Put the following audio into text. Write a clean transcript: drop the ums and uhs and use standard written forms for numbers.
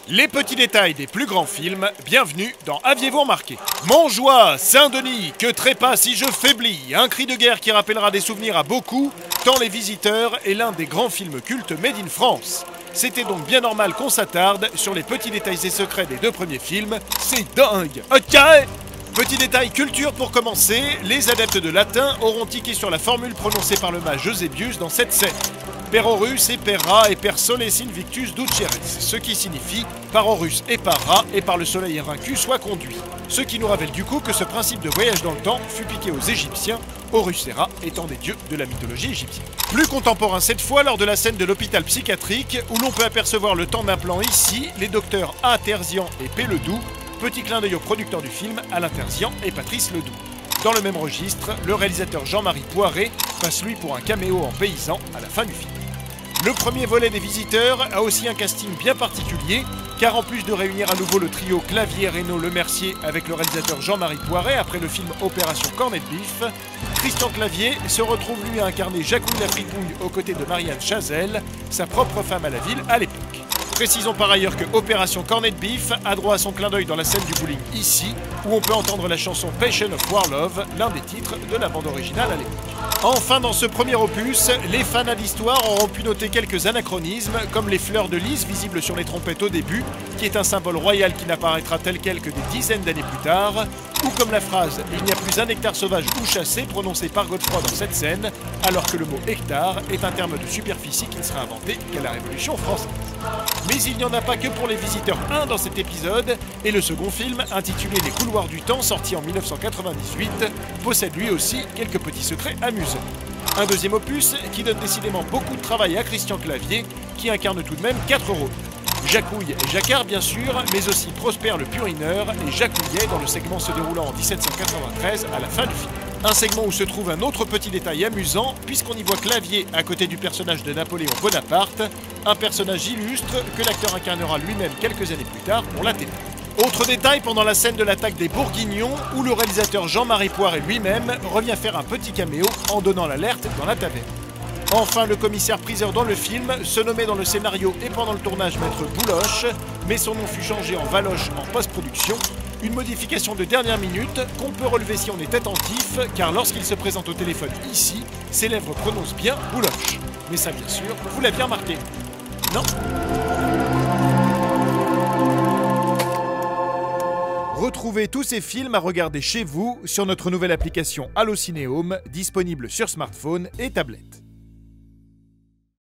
Les petits détails des plus grands films, bienvenue dans Aviez-vous remarqué? Montjoie, Saint-Denis, que trépas si je faiblis, un cri de guerre qui rappellera des souvenirs à beaucoup, tant Les Visiteurs est l'un des grands films cultes made in France. C'était donc bien normal qu'on s'attarde sur les petits détails et secrets des deux premiers films, c'est dingue. Ok. Petit détail culture pour commencer, les adeptes de latin auront tiqué sur la formule prononcée par le mage Eusébius dans cette scène. Per Horus et per Ra et per Soles Invictus Duceres, ce qui signifie par Horus et par Ra et par le soleil invaincu soit conduit. Ce qui nous révèle du coup que ce principe de voyage dans le temps fut piqué aux Égyptiens, Horus et Ra étant des dieux de la mythologie égyptienne. Plus contemporain cette fois lors de la scène de l'hôpital psychiatrique où l'on peut apercevoir le temps d'un plan ici, les docteurs A. Terzian et P. Ledoux, petit clin d'œil au producteur du film, Alain Terzian et Patrice Ledoux. Dans le même registre, le réalisateur Jean-Marie Poiret passe lui pour un caméo en paysan à la fin du film. Le premier volet des Visiteurs a aussi un casting bien particulier, car en plus de réunir à nouveau le trio Clavier, Reynaud, Lemercier avec le réalisateur Jean-Marie Poiret après le film Opération Corned Beef, Christian Clavier se retrouve lui à incarner Jacouille la fripouille aux côtés de Marianne Chazelle, sa propre femme à la ville à l'époque. Précisons par ailleurs que Opération Corned Beef a droit à son clin d'œil dans la scène du bowling ici, où on peut entendre la chanson Passion of War Love, l'un des titres de la bande originale à l'époque. Enfin, dans ce premier opus, les fans d'histoire auront pu noter quelques anachronismes, comme les fleurs de lys visibles sur les trompettes au début, qui est un symbole royal qui n'apparaîtra tel quel que des dizaines d'années plus tard, ou comme la phrase « Il n'y a plus un hectare sauvage ou chassé » prononcée par Godefroy dans cette scène, alors que le mot hectare est un terme de superficie qui ne sera inventé qu'à la Révolution française. Mais il n'y en a pas que pour Les Visiteurs 1 dans cet épisode, et le second film, intitulé Les Couloirs du Temps, sorti en 1998, possède lui aussi quelques petits secrets amusants. Un deuxième opus qui donne décidément beaucoup de travail à Christian Clavier, qui incarne tout de même 4 rôles. Jacouille et Jacquard bien sûr, mais aussi Prosper le Purineur et Jacouillet dans le segment se déroulant en 1793 à la fin du film. Un segment où se trouve un autre petit détail amusant, puisqu'on y voit Clavier à côté du personnage de Napoléon Bonaparte, un personnage illustre que l'acteur incarnera lui-même quelques années plus tard pour la télé. Autre détail pendant la scène de l'attaque des Bourguignons, où le réalisateur Jean-Marie Poiret lui-même revient faire un petit caméo en donnant l'alerte dans la taverne. Enfin, le commissaire-priseur dans le film se nommait dans le scénario et pendant le tournage Maître Bouloche, mais son nom fut changé en Valoche en post-production, une modification de dernière minute qu'on peut relever si on est attentif, car lorsqu'il se présente au téléphone ici, ses lèvres prononcent bien Bouloche. Mais ça bien sûr, vous l'avez remarqué. Non ? Retrouvez tous ces films à regarder chez vous sur notre nouvelle application Allocinéum, disponible sur smartphone et tablette.